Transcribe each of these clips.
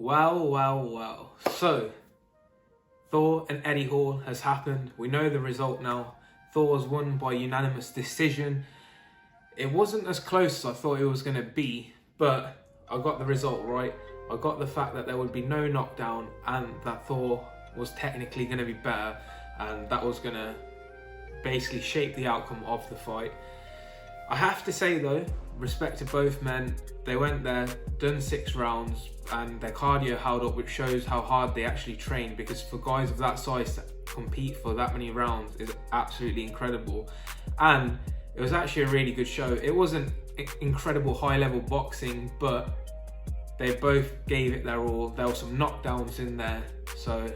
Well. So, Thor and Eddie Hall has happened. We know the result now. Thor's won by unanimous decision. It wasn't as close as I thought it was going to be, but I got the result right. I got the fact that there would be no knockdown and that Thor was technically going to be better, and that was going to basically shape the outcome of the fight. I have to say though, respect to both men, they went there, done 6 rounds, and their cardio held up, which shows how hard they actually trained, because for guys of that size to compete for that many rounds is absolutely incredible. And it was actually a really good show. It wasn't incredible high level boxing, but they both gave it their all. There were some knockdowns in there, so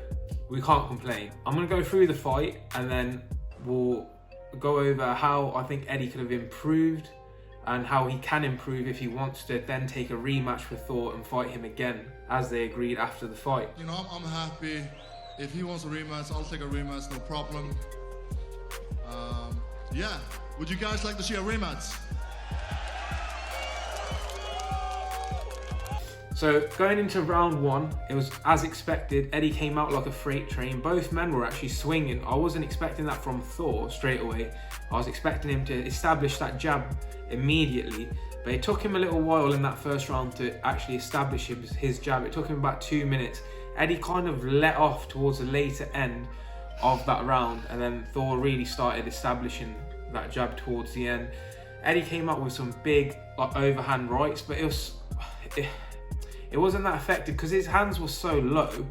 we can't complain. I'm gonna go through the fight and then we'll go over how I think Eddie could have improved and how he can improve if he wants to then take a rematch with Thor and fight him again, as they agreed after the fight. You know, I'm happy. If he wants a rematch, I'll take a rematch, no problem. Yeah, would you guys like to see a rematch? So going into round 1, it was as expected. Eddie came out like a freight train. Both men were actually swinging. I wasn't expecting that from Thor straight away. I was expecting him to establish that jab immediately, but it took him a little while in that first round to actually establish his jab. It took him about 2 minutes. Eddie kind of let off towards the later end of that round, and then Thor really started establishing that jab towards the end. Eddie came up with some big overhand rights, but it wasn't that effective because his hands were so low.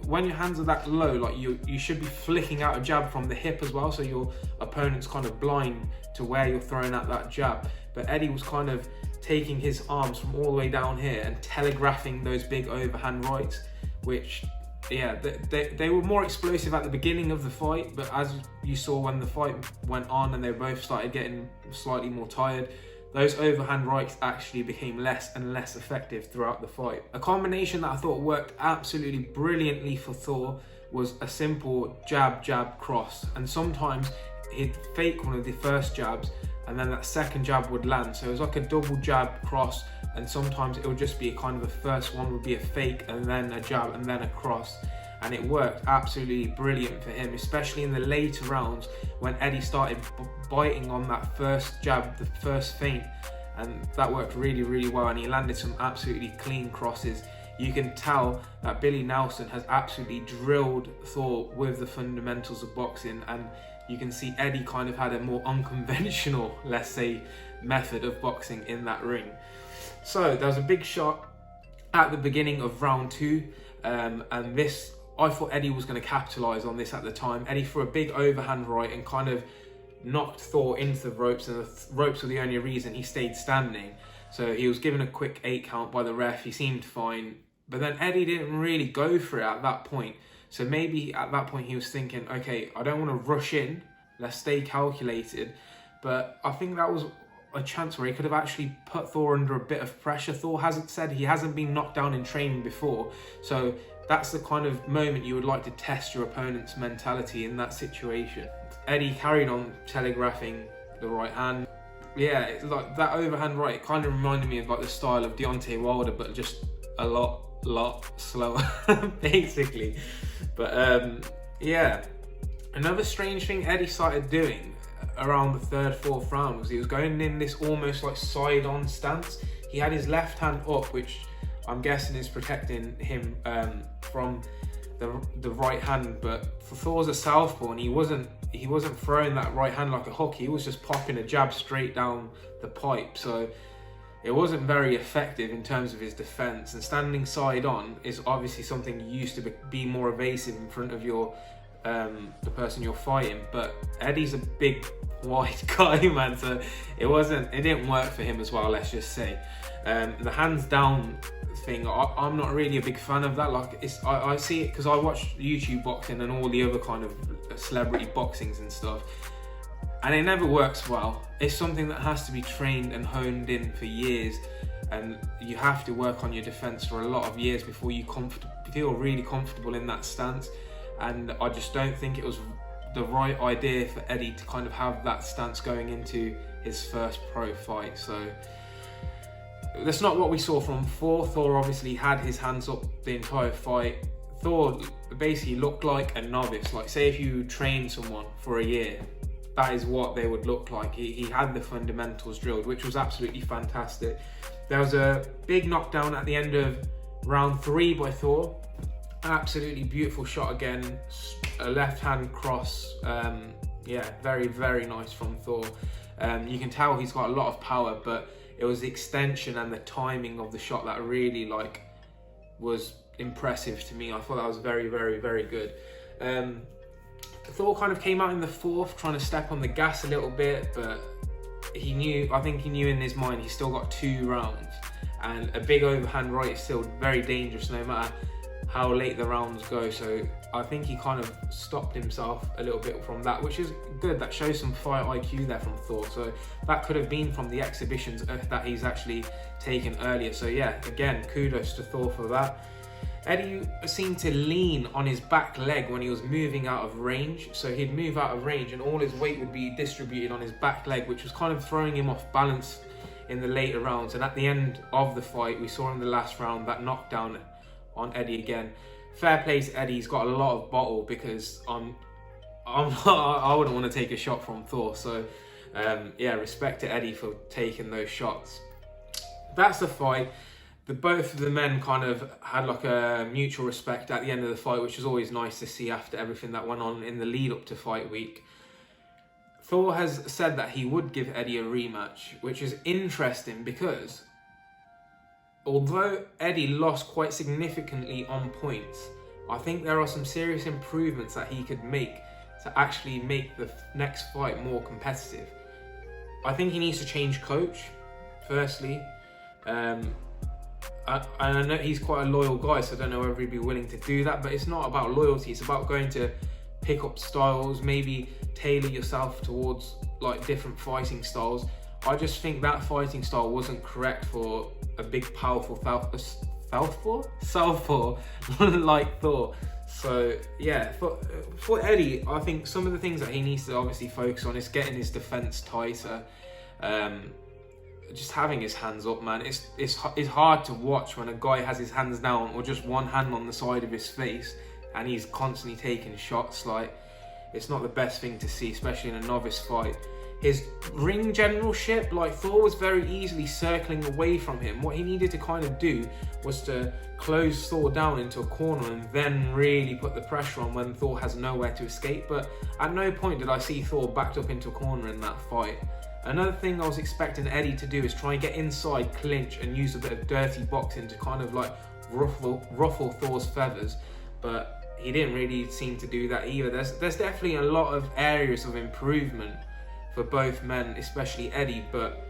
When your hands are that low, like you should be flicking out a jab from the hip as well, so your opponent's kind of blind to where you're throwing out that jab. But Eddie was kind of taking his arms from all the way down here and telegraphing those big overhand rights, which, yeah, they were more explosive at the beginning of the fight, but as you saw when the fight went on and they both started getting slightly more tired, those overhand rights actually became less and less effective throughout the fight. A combination that I thought worked absolutely brilliantly for Thor was a simple jab, cross. And sometimes he'd fake one of the first jabs and then that second jab would land. So it was like a double jab cross, and sometimes it would just be a kind of a first one would be a fake and then a jab and then a cross. And it worked absolutely brilliant for him, especially in the later rounds when Eddie started biting on that first jab, the first feint, and that worked really, really well, and he landed some absolutely clean crosses. You can tell that Billy Nelson has absolutely drilled Thor with the fundamentals of boxing, and you can see Eddie kind of had a more unconventional, let's say, method of boxing in that ring. So there was a big shot at the beginning of round 2, and this, I thought Eddie was going to capitalise on this at the time. Eddie threw a big overhand right and kind of knocked Thor into the ropes, and the ropes were the only reason he stayed standing. So he was given a quick 8 count by the ref. He seemed fine, but then Eddie didn't really go for it at that point. So maybe at that point he was thinking, okay, I don't want to rush in, let's stay calculated. But I think that was a chance where he could have actually put Thor under a bit of pressure. Thor hasn't said he hasn't been knocked down in training before, so that's the kind of moment you would like to test your opponent's mentality in that situation. Eddie carried on telegraphing the right hand. Yeah, it's like that overhand right, it kind of reminded me of like the style of Deontay Wilder, but just a lot slower, basically. But yeah, another strange thing Eddie started doing around the 3rd, 4th round was he was going in this almost like side-on stance. He had his left hand up, which I'm guessing is protecting him from the right hand, but for Thor's a southpaw and he wasn't throwing that right hand like a hook. He was just popping a jab straight down the pipe, so it wasn't very effective in terms of his defense. And standing side on is obviously something you used to be more evasive in front of your the person you're fighting, but Eddie's a big wide guy, man, so it didn't work for him as well, let's just say. The hands down thing, I'm not really a big fan of that. Like, I see it because I watch YouTube boxing and all the other kind of celebrity boxings and stuff, and it never works well. It's something that has to be trained and honed in for years, and you have to work on your defense for a lot of years before you feel really comfortable in that stance. And I just don't think it was the right idea for Eddie to kind of have that stance going into his first pro fight. So That's not what we saw from Thor. Thor obviously had his hands up the entire fight. Thor basically looked like a novice. Like, say if you train someone for a year, that is what they would look like. He had the fundamentals drilled, which was absolutely fantastic. There was a big knockdown at the end of round 3 by Thor. Absolutely beautiful shot again, a left hand cross. Yeah, very, very nice from Thor. You can tell he's got a lot of power, but it was the extension and the timing of the shot that really was impressive to me. I thought that was very, very, very good. Thor kind of came out in the 4th trying to step on the gas a little bit, but I think he knew in his mind he's still got 2 rounds, and a big overhand right is still very dangerous no matter how late the rounds go. So I think he kind of stopped himself a little bit from that, which is good. That shows some fight IQ there from Thor. So that could have been from the exhibitions that he's actually taken earlier. So yeah, again, kudos to Thor for that. Eddie seemed to lean on his back leg when he was moving out of range. So he'd move out of range and all his weight would be distributed on his back leg, which was kind of throwing him off balance in the later rounds. And at the end of the fight, we saw in the last round that knockdown on Eddie again. Fair play to Eddie, he's got a lot of bottle, because I wouldn't want to take a shot from Thor. So yeah, respect to Eddie for taking those shots. That's the fight. Both of the men kind of had like a mutual respect at the end of the fight, which is always nice to see after everything that went on in the lead up to fight week. Thor has said that he would give Eddie a rematch, which is interesting because although Eddie lost quite significantly on points, I think there are some serious improvements that he could make to actually make the next fight more competitive. I think he needs to change coach, firstly. I know he's quite a loyal guy, so I don't know whether he'd be willing to do that, but it's not about loyalty, it's about going to pick up styles, maybe tailor yourself towards like different fighting styles. I just think that fighting style wasn't correct for a big, powerful southpaw like Thor. So yeah, for Eddie, I think some of the things that he needs to obviously focus on is getting his defense tighter. Just having his hands up, man. It's hard to watch when a guy has his hands down or just one hand on the side of his face and he's constantly taking shots. Like, it's not the best thing to see, especially in a novice fight. His ring generalship, like, Thor was very easily circling away from him. What he needed to kind of do was to close Thor down into a corner and then really put the pressure on when Thor has nowhere to escape. But at no point did I see Thor backed up into a corner in that fight. Another thing I was expecting Eddie to do is try and get inside, clinch, and use a bit of dirty boxing to kind of like ruffle Thor's feathers, but he didn't really seem to do that either. There's definitely a lot of areas of improvement for both men, especially Eddie, but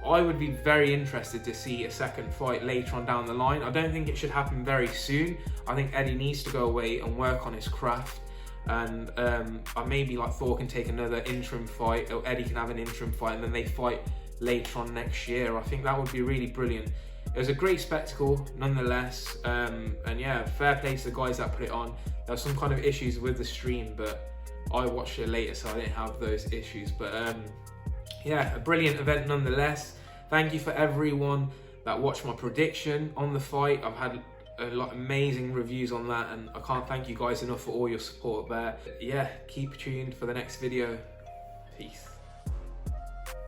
I would be very interested to see a second fight later on down the line. I don't think it should happen very soon. I think Eddie needs to go away and work on his craft. And maybe like Thor can take another interim fight, or Eddie can have an interim fight, and then they fight later on next year. I think that would be really brilliant. It was a great spectacle nonetheless, and yeah, fair play to the guys that put it on. There was some kind of issues with the stream, but I watched it later, so I didn't have those issues. But yeah, a brilliant event nonetheless. Thank you for everyone that watched my prediction on the fight. I've had a lot of amazing reviews on that, and I can't thank you guys enough for all your support there. Yeah, keep tuned for the next video. Peace.